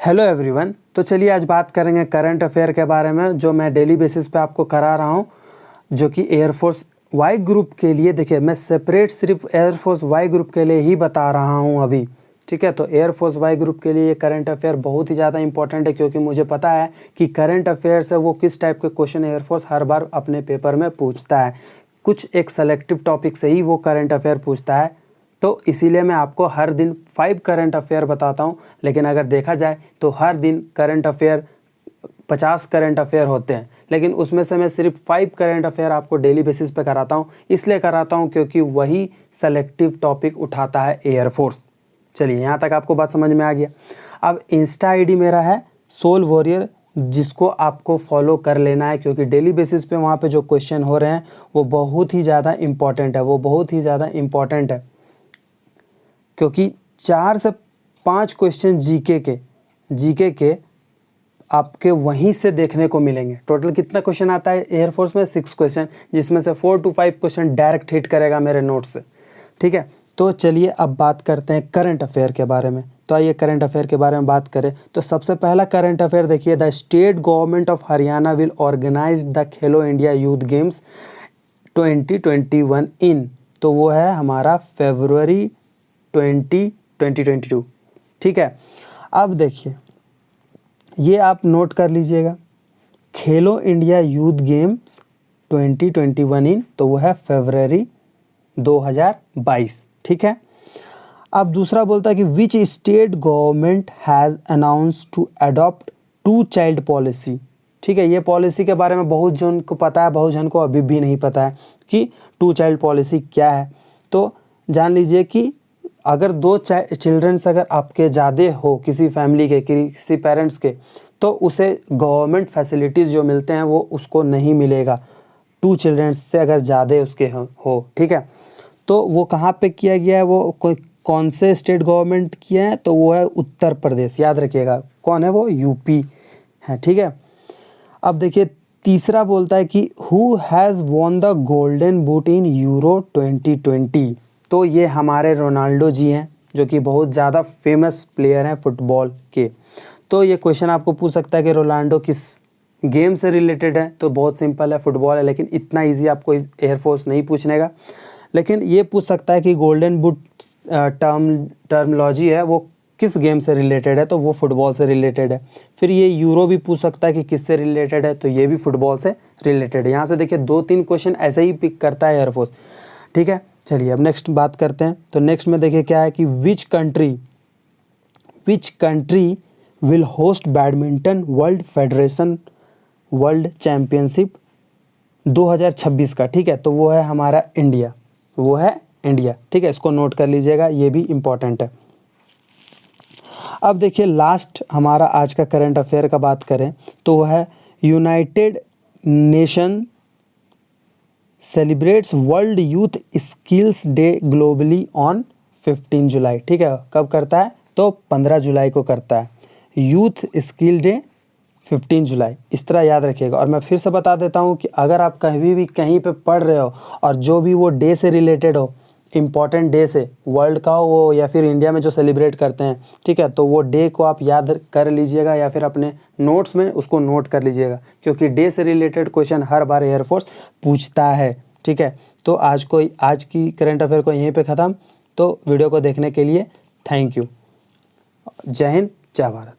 Hello everyone. तो चलिए आज बात करेंगे करंट अफेयर के बारे में, जो मैं डेली बेसिस पे आपको करा रहा हूँ, जो कि एयरफोर्स वाई ग्रुप के लिए। देखिए, मैं सेपरेट सिर्फ एयरफोर्स वाई ग्रुप के लिए ही बता रहा हूँ अभी, ठीक है। तो एयरफोर्स वाई ग्रुप के लिए करंट अफेयर बहुत ही ज़्यादा इंपॉर्टेंट है, क्योंकि मुझे पता है कि करंट अफेयर से वो किस टाइप के क्वेश्चन एयरफोर्स हर बार अपने पेपर में पूछता है। कुछ एक सेलेक्टिव टॉपिक से ही वो करंट अफेयर पूछता है, तो इसीलिए मैं आपको हर दिन 5 करंट अफेयर बताता हूँ। लेकिन अगर देखा जाए तो हर दिन करंट अफेयर 50 करंट अफेयर होते हैं, लेकिन उसमें से मैं सिर्फ 5 करंट अफेयर आपको डेली बेसिस पे कराता हूँ। इसलिए कराता हूँ क्योंकि वही सेलेक्टिव टॉपिक उठाता है एयरफोर्स। चलिए, यहाँ तक आपको बात समझ में आ गया। अब इंस्टा आईडी मेरा है सोल वॉरियर, जिसको आपको फॉलो कर लेना है, क्योंकि डेली बेसिस पे वहाँ पे जो क्वेश्चन हो रहे हैं वो बहुत ही ज़्यादा इम्पॉर्टेंट है, क्योंकि 4 से 5 क्वेश्चन जीके के आपके वहीं से देखने को मिलेंगे। टोटल कितना क्वेश्चन आता है एयरफोर्स में? 6 क्वेश्चन, जिसमें से 4 to 5 क्वेश्चन डायरेक्ट हिट करेगा मेरे नोट से, ठीक है। तो चलिए अब बात करते हैं करंट अफेयर के बारे में। तो आइए करंट अफेयर के बारे में बात करें। तो सबसे पहला करंट अफेयर देखिए, the state government of Haryana will organise the Khelo India youth games 2021 in. तो वो है हमारा फरवरी 2022, ठीक है। अब देखिए, ये आप नोट कर लीजिएगा, खेलो इंडिया यूथ गेम्स 2021 इन, तो वो है फरवरी 2022, ठीक है। अब दूसरा बोलता है कि which state government has announce to adopt 2 child policy, ठीक है। ये पॉलिसी के बारे में बहुत जन को पता है, बहुत जन को अभी भी नहीं पता है कि 2 चाइल्ड पॉलिसी क्या है। तो जान लीजिए कि अगर 2 चिल्ड्रंस अगर आपके ज़्यादा हो, किसी फैमिली के, किसी पेरेंट्स के, तो उसे गवर्नमेंट फैसिलिटीज़ जो मिलते हैं वो उसको नहीं मिलेगा 2 चिल्ड्रंस से अगर ज़्यादा उसके हो, ठीक है। तो वो कहाँ पे किया गया है, वो कौन से स्टेट गवर्नमेंट किया है? तो वो है उत्तर प्रदेश। याद रखिएगा कौन है वो, यूपी है, ठीक है। अब देखिए तीसरा बोलता है कि who has won the golden boot in euro 2020। तो ये हमारे रोनाल्डो जी हैं, जो कि बहुत ज़्यादा फेमस प्लेयर हैं फुटबॉल के। तो ये क्वेश्चन आपको पूछ सकता है कि रोनाल्डो किस गेम से रिलेटेड है? तो बहुत सिंपल है, फुटबॉल है। लेकिन इतना इजी आपको एयरफोर्स नहीं पूछने का। लेकिन ये पूछ सकता है कि गोल्डन बूट टर्मोलॉजी है वो किस गेम से रिलेटेड है? तो वो फुटबॉल से रिलेटेड है। फिर ये यूरो भी पूछ सकता है कि किससे रिलेटेड है? तो ये भी फुटबॉल से रिलेटेड है। यहाँ से देखिए 2-3 क्वेश्चन ऐसे ही पिक करता है एयरफोर्स, ठीक है। चलिए अब नेक्स्ट बात करते हैं। तो नेक्स्ट में देखिए क्या है कि which country will host badminton world federation world championship 2026 का, ठीक है। तो वो है हमारा इंडिया, ठीक है। इसको नोट कर लीजिएगा, ये भी इम्पॉर्टेंट है। अब देखिए लास्ट हमारा आज का करंट अफेयर का बात करें तो वो है United nation celebrates world youth skills day globally on 15 जुलाई, ठीक है। कब करता है? तो 15 जुलाई को करता है यूथ स्किल डे, 15 जुलाई। इस तरह याद रखिएगा। और मैं फिर से बता देता हूँ कि अगर आप कहीं पे पढ़ रहे हो और जो भी वो डे से रिलेटेड हो, इम्पॉर्टेंट डे से, वर्ल्ड का हो वो या फिर इंडिया में जो सेलिब्रेट करते हैं, ठीक है, तो वो डे को आप याद कर लीजिएगा या फिर अपने नोट्स में उसको नोट कर लीजिएगा, क्योंकि डे से रिलेटेड क्वेश्चन हर बार एयरफोर्स पूछता है, ठीक है। तो आज की करंट अफेयर को यहीं पे ख़त्म। तो वीडियो को देखने के लिए थैंक यू। जय हिंद, जय भारत।